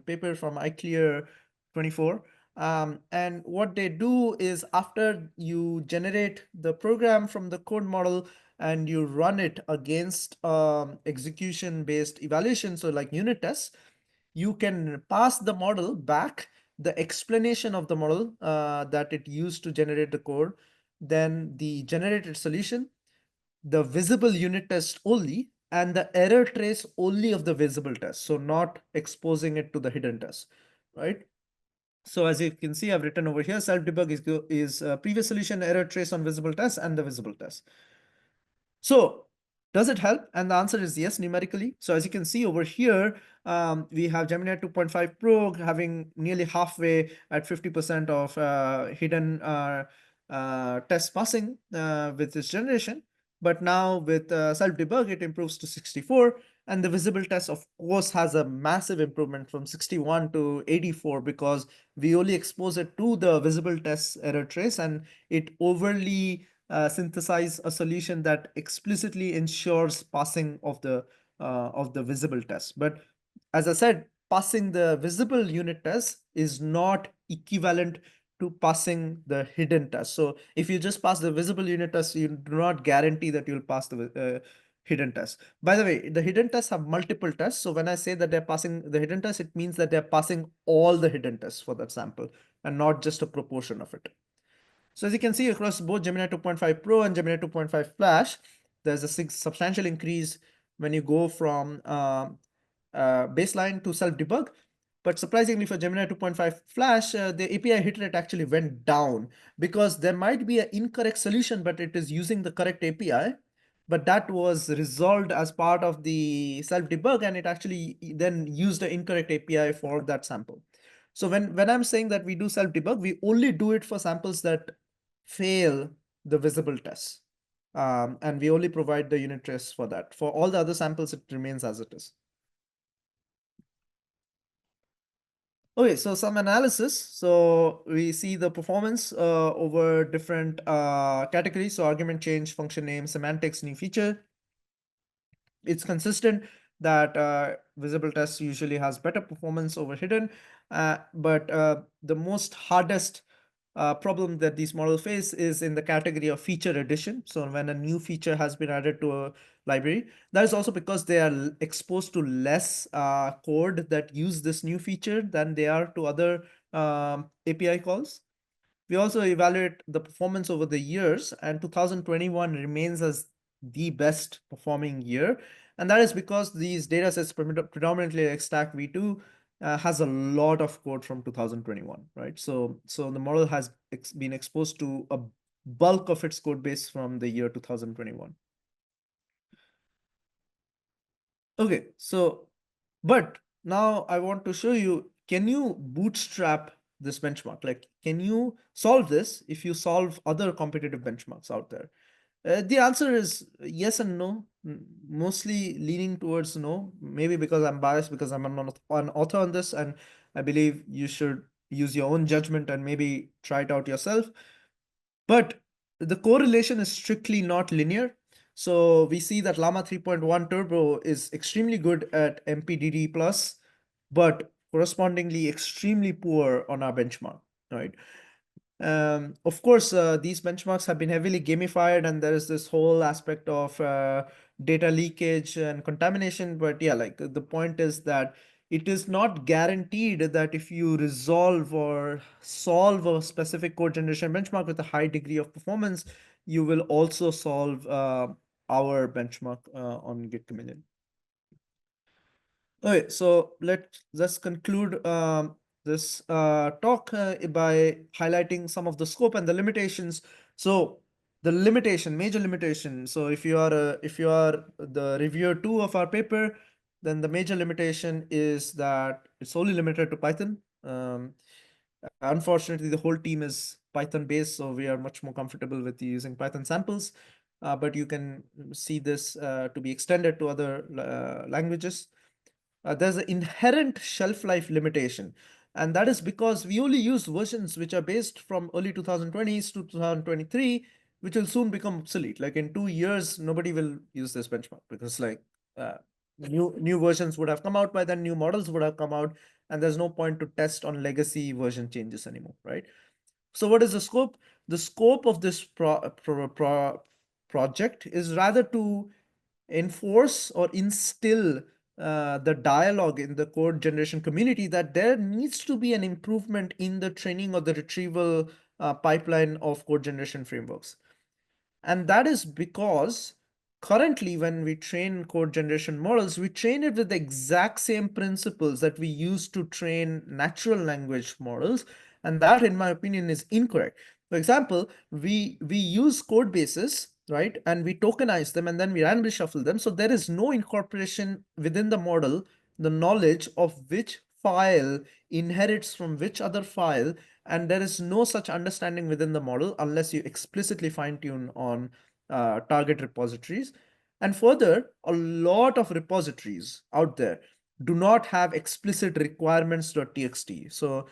paper from iClear 24. And what they do is after you generate the program from the code model and you run it against execution-based evaluation, so like unit tests, you can pass the model back the explanation of the model that it used to generate the code, then the generated solution, the visible unit test only, and the error trace only of the visible test. So not exposing it to the hidden test, right? So as you can see, I've written over here, self-debug is previous solution, error trace on visible test, and the visible test. So does it help? And the answer is yes, numerically. So as you can see over here, we have Gemini 2.5 Pro having nearly halfway at 50% of hidden test passing with this generation. But now with self-debug, it improves to 64. And the visible test, of course, has a massive improvement from 61 to 84 because we only expose it to the visible test error trace, and it overly synthesize a solution that explicitly ensures passing of the visible test. But as I said, passing the visible unit test is not equivalent to passing the hidden test. So if you just pass the visible unit test, you do not guarantee that you'll pass the hidden test. By the way, the hidden tests have multiple tests. So when I say that they're passing the hidden test, it means that they're passing all the hidden tests for that sample and not just a proportion of it. So as you can see across both Gemini 2.5 Pro and Gemini 2.5 Flash, there's a substantial increase when you go from baseline to self-debug. But surprisingly for Gemini 2.5 Flash, the API hit rate actually went down because there might be an incorrect solution, but it is using the correct API. But that was resolved as part of the self-debug, and it actually then used the incorrect API for that sample. So when I'm saying that we do self-debug, we only do it for samples that fail the visible tests. And we only provide the unit tests for that. For all the other samples, it remains as it is. Okay, so some analysis. So we see the performance over different categories. So argument change, function name, semantics, new feature. It's consistent that visible test usually has better performance over hidden, but the most hardest problem that these models face is in the category of feature addition. So when a new feature has been added to a library, that is also because they are exposed to less code that use this new feature than they are to other API calls. We also evaluate the performance over the years, and 2021 remains as the best performing year. And that is because these data sets, predominantly like Stack V2, has a lot of code from 2021, right? So the model has been exposed to a bulk of its code base from the year 2021. Okay, so, but now I want to show you, can you bootstrap this benchmark? Like, can you solve this if you solve other competitive benchmarks out there? The answer is yes and no, mostly leaning towards no, maybe because I'm biased because I'm an author on this, and I believe you should use your own judgment and maybe try it out yourself. But the correlation is strictly not linear. So we see that Llama 3.1 Turbo is extremely good at MPDD plus, but correspondingly extremely poor on our benchmark, right? Of course, these benchmarks have been heavily gamified, and there is this whole aspect of data leakage and contamination. But yeah, like the point is that it is not guaranteed that if you resolve or solve a specific code generation benchmark with a high degree of performance, you will also solve our benchmark on Git Chameleon. Okay, so let's conclude this talk by highlighting some of the scope and the limitations. So the major limitation. So if you are the reviewer two of our paper, then the major limitation is that it's only limited to Python. Unfortunately, the whole team is Python based, so we are much more comfortable with using Python samples. But you can see this to be extended to other languages. There's an inherent shelf life limitation, and that is because we only use versions which are based from early 2020s to 2023, which will soon become obsolete. Like in 2 years, nobody will use this benchmark because uh, new versions would have come out by then, new models would have come out, and there's no point to test on legacy version changes anymore, right? So what is the scope? The scope of this project is rather to enforce or instill the dialogue in the code generation community that there needs to be an improvement in the training or the retrieval pipeline of code generation frameworks. And that is because currently, when we train code generation models, we train it with the exact same principles that we use to train natural language models. And that, in my opinion, is incorrect. For example, we use code bases, right? And we tokenize them and then we randomly shuffle them. So there is no incorporation within the model, the knowledge of which file inherits from which other file, and there is no such understanding within the model unless you explicitly fine tune on target repositories. And further, a lot of repositories out there do not have explicit requirements.txt. So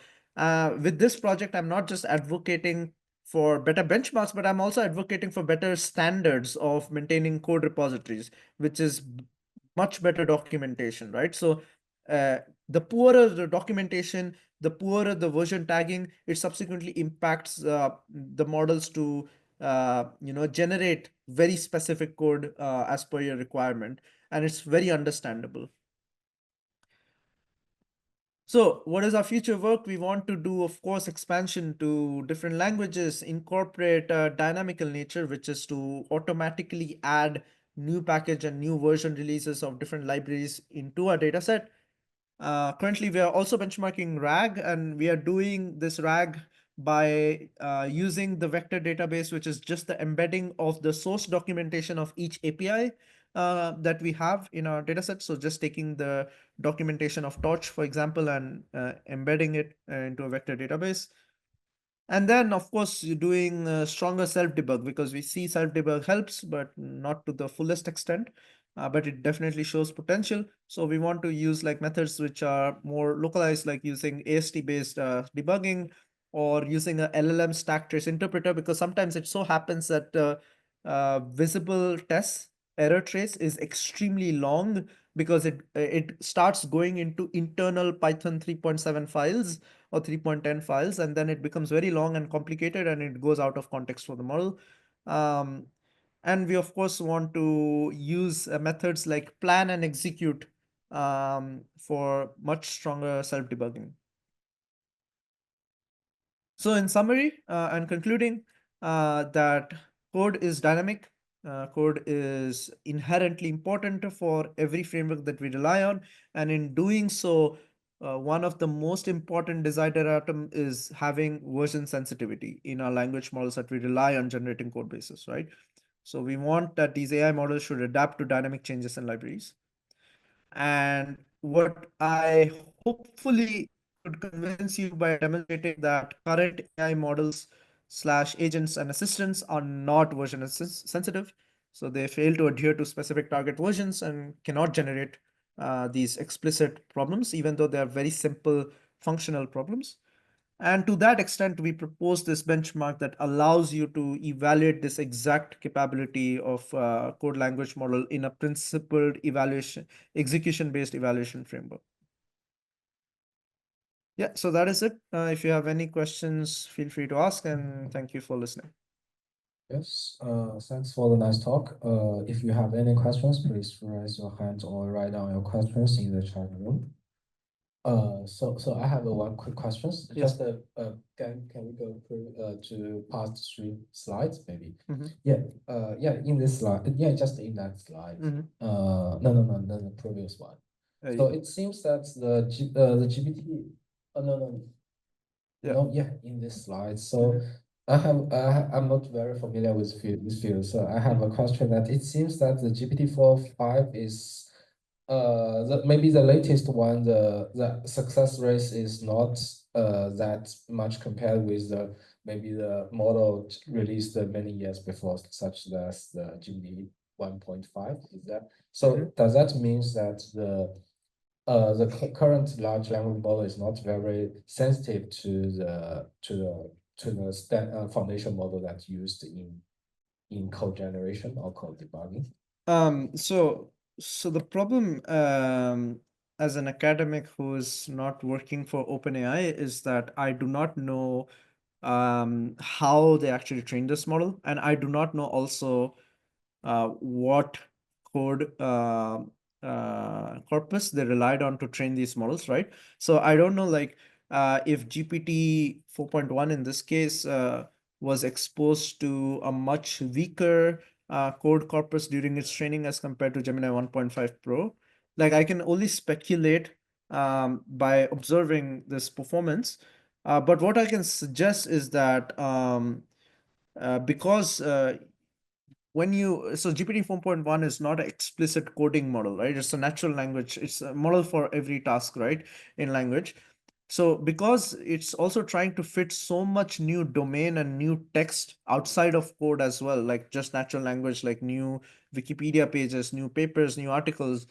with this project, I'm not just advocating for better benchmarks, but I'm also advocating for better standards of maintaining code repositories, which is much better documentation, right? So uh, the poorer the documentation, the poorer the version tagging, it subsequently impacts the models to generate very specific code as per your requirement, and it's very understandable. So what is our future work? We want to do, of course, expansion to different languages, incorporate dynamical nature, which is to automatically add new package and new version releases of different libraries into our dataset. Currently, we are also benchmarking RAG, and we are doing this RAG by using the vector database, which is just the embedding of the source documentation of each API that we have in our dataset. So just taking the documentation of Torch, for example, and embedding it into a vector database. And then, of course, you're doing stronger self-debug, because we see self-debug helps, but not to the fullest extent. But it definitely shows potential. So we want to use like methods which are more localized, like using AST-based debugging, or using a LLM stack trace interpreter, because sometimes it so happens that visible test error trace is extremely long, because it starts going into internal Python 3.7 files or 3.10 files, and then it becomes very long and complicated, and it goes out of context for the model. Um, and we, of course, want to use methods like plan and execute for much stronger self-debugging. So in summary and concluding, that code is dynamic, code is inherently important for every framework that we rely on. And in doing so, one of the most important desideratum is having version sensitivity in our language models that we rely on generating code bases, right? So we want that these AI models should adapt to dynamic changes in libraries. And what I hopefully could convince you by demonstrating that current AI models slash agents and assistants are not version sensitive. So they fail to adhere to specific target versions and cannot generate these explicit problems, even though they are very simple functional problems. And to that extent, we propose this benchmark that allows you to evaluate this exact capability of code language model in a principled evaluation, execution-based evaluation framework. Yeah, so that is it. If you have any questions, feel free to ask, and thank you for listening. Yes, thanks for the nice talk. If you have any questions, please raise your hand or write down your questions in the chat room. So I have one quick question. Yes. Just can we go through to past 3 slides maybe? Mhm. Yeah, in this slide, yeah, just in that slide. Mhm. No, the previous one. So it seems that the GPT, no, Yeah. no, yeah, in this slide. So I'm not very familiar with this field. So I have a question that it seems that the GPT-4.5 is maybe the latest one, the success rate is not that much compared with the maybe the model released many years before, such as the GPT 1.5. Is that so? Does that mean that the current large language model is not very sensitive to the foundation model that's used in code generation or code debugging? So the problem, as an academic who's not working for OpenAI, is that I do not know how they actually train this model, and I do not know also what code corpus they relied on to train these models, right? So I don't know, like, if GPT 4.1 in this case was exposed to a much weaker code corpus during its training as compared to Gemini 1.5 Pro. Like, I can only speculate by observing this performance. But what I can suggest is that because when you so GPT 4.1 is not an explicit coding model, right? It's a natural language, it's a model for every task, right, in language. So because it's also trying to fit so much new domain and new text outside of code as well, like just natural language, like new Wikipedia pages, new papers, new articles,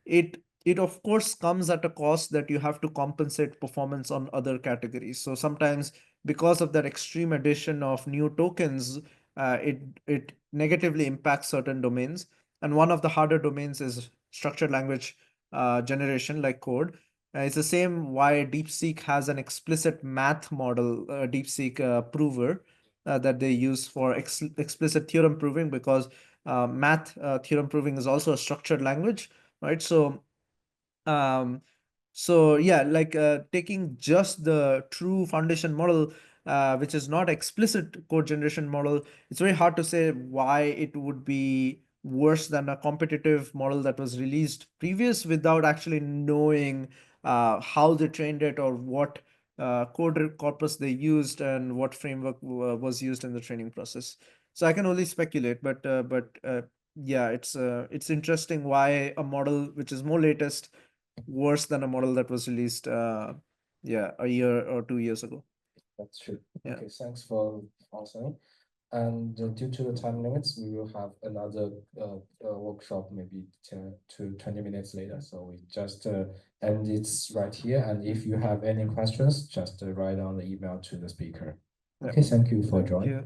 it of course comes at a cost that you have to compensate performance on other categories. So sometimes, because of that extreme addition of new tokens, it negatively impacts certain domains. And one of the harder domains is structured language generation, like code. It's the same why DeepSeek has an explicit math model, DeepSeek prover, that they use for explicit theorem proving, because math theorem proving is also a structured language, right? Um, so yeah, like, taking just the true foundation model, which is not explicit code generation model, it's very hard to say why it would be worse than a competitive model that was released previous, without actually knowing how they trained it, or what code corpus they used, and what framework was used in the training process. So I can only speculate, but yeah, it's interesting why a model which is more latest worse than a model that was released yeah, a year or 2 years ago. That's true. Yeah. Okay, thanks for answering. And due to the time limits, we will have another workshop maybe 10 to 20 minutes later. So we just end it right here. And if you have any questions, just write on the email to the speaker. Yeah. Okay, thank you for Thank joining. you.